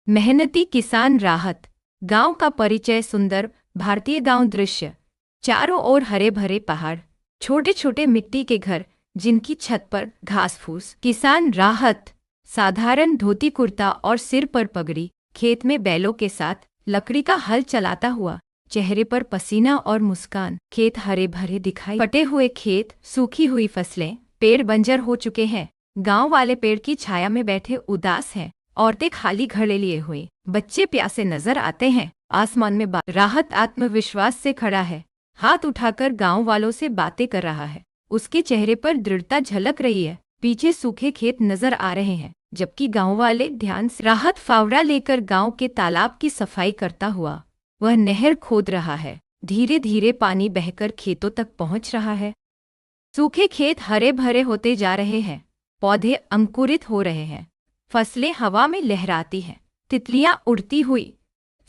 मेहनती किसान राहत। गांव का परिचय। सुंदर भारतीय गांव दृश्य। चारों ओर हरे भरे पहाड़, छोटे छोटे मिट्टी के घर जिनकी छत पर घास फूस। किसान राहत साधारण धोती कुर्ता और सिर पर पगड़ी, खेत में बैलों के साथ लकड़ी का हल चलाता हुआ, चेहरे पर पसीना और मुस्कान। खेत हरे भरे दिखाई, फटे हुए खेत, सूखी हुई फसलें, पेड़ बंजर हो चुके हैं। गांव वाले पेड़ की छाया में बैठे उदास हैं। औरतें खाली घड़े लिए हुई, बच्चे प्यासे नजर आते हैं। आसमान में राहत आत्मविश्वास से खड़ा है, हाथ उठाकर गांव वालों से बातें कर रहा है। उसके चेहरे पर दृढ़ता झलक रही है। पीछे सूखे खेत नजर आ रहे हैं, जबकि गांव वाले ध्यान से। राहत फावड़ा लेकर गांव के तालाब की सफाई करता हुआ वह नहर खोद रहा है। धीरे धीरे पानी बहकर खेतों तक पहुंच रहा है। सूखे खेत हरे भरे होते जा रहे हैं, पौधे अंकुरित हो रहे हैं, फसलें हवा में लहराती हैं, तितलियां उड़ती हुई।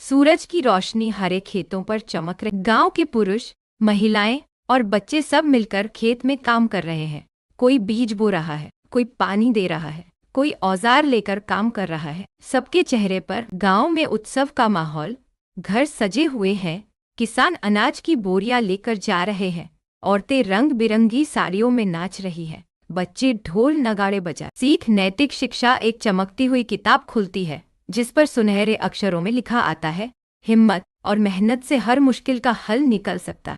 सूरज की रोशनी हरे खेतों पर चमक रही। गांव के पुरुष, महिलाएं और बच्चे सब मिलकर खेत में काम कर रहे हैं। कोई बीज बो रहा है, कोई पानी दे रहा है, कोई औजार लेकर काम कर रहा है। सबके चेहरे पर गांव में उत्सव का माहौल। घर सजे हुए हैं, किसान अनाज की बोरियां लेकर जा रहे हैं। औरतें रंग बिरंगी साड़ियों में नाच रही हैं, बच्चे ढोल नगाड़े बजा। सीख नैतिक शिक्षा। एक चमकती हुई किताब खुलती है, जिस पर सुनहरे अक्षरों में लिखा आता है, हिम्मत और मेहनत से हर मुश्किल का हल निकल सकता है।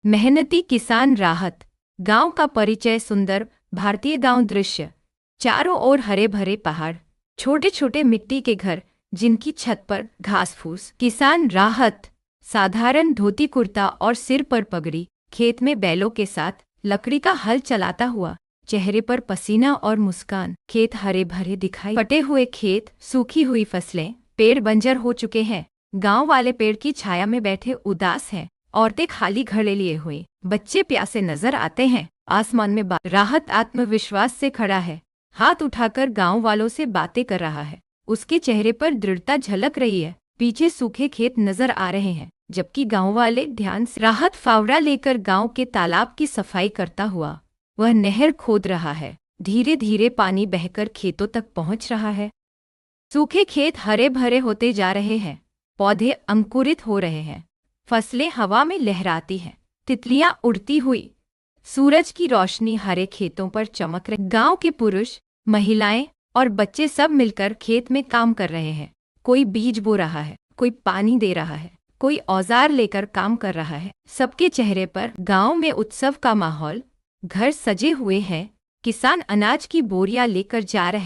मेहनती किसान राहत। गांव का परिचय। सुंदर भारतीय गांव दृश्य। चारों ओर हरे भरे पहाड़, छोटे छोटे मिट्टी के घर जिनकी छत पर घास फूस। किसान राहत साधारण धोती कुर्ता और सिर पर पगड़ी, खेत में बैलों के साथ लकड़ी का हल चलाता हुआ, चेहरे पर पसीना और मुस्कान। खेत हरे भरे दिखाई, फटे हुए खेत, सूखी हुई फसलें, पेड़ बंजर हो चुके हैं। गांव वाले पेड़ की छाया में बैठे उदास हैं। औरतें खाली घड़े लिए हुई, बच्चे प्यासे नजर आते हैं। आसमान में राहत आत्मविश्वास से खड़ा है, हाथ उठाकर गांव वालों से बातें कर रहा है। उसके चेहरे पर दृढ़ता झलक रही है। पीछे सूखे खेत नजर आ रहे हैं, जबकि गांव वाले ध्यान से। राहत फावड़ा लेकर गांव के तालाब की सफाई करता हुआ वह नहर खोद रहा है। धीरे धीरे पानी बहकर खेतों तक पहुंच रहा है। सूखे खेत हरे भरे होते जा रहे हैं, पौधे अंकुरित हो रहे हैं, फसलें हवा में लहराती हैं, तितलियां उड़ती हुई। सूरज की रोशनी हरे खेतों पर चमक रही। गांव के पुरुष, महिलाएं और बच्चे सब मिलकर खेत में काम कर रहे हैं। कोई बीज बो रहा है, कोई पानी दे रहा है, कोई औजार लेकर काम कर रहा है। सबके चेहरे पर गांव में उत्सव का माहौल। घर सजे हुए हैं, किसान अनाज की बोरियां लेकर जा रहे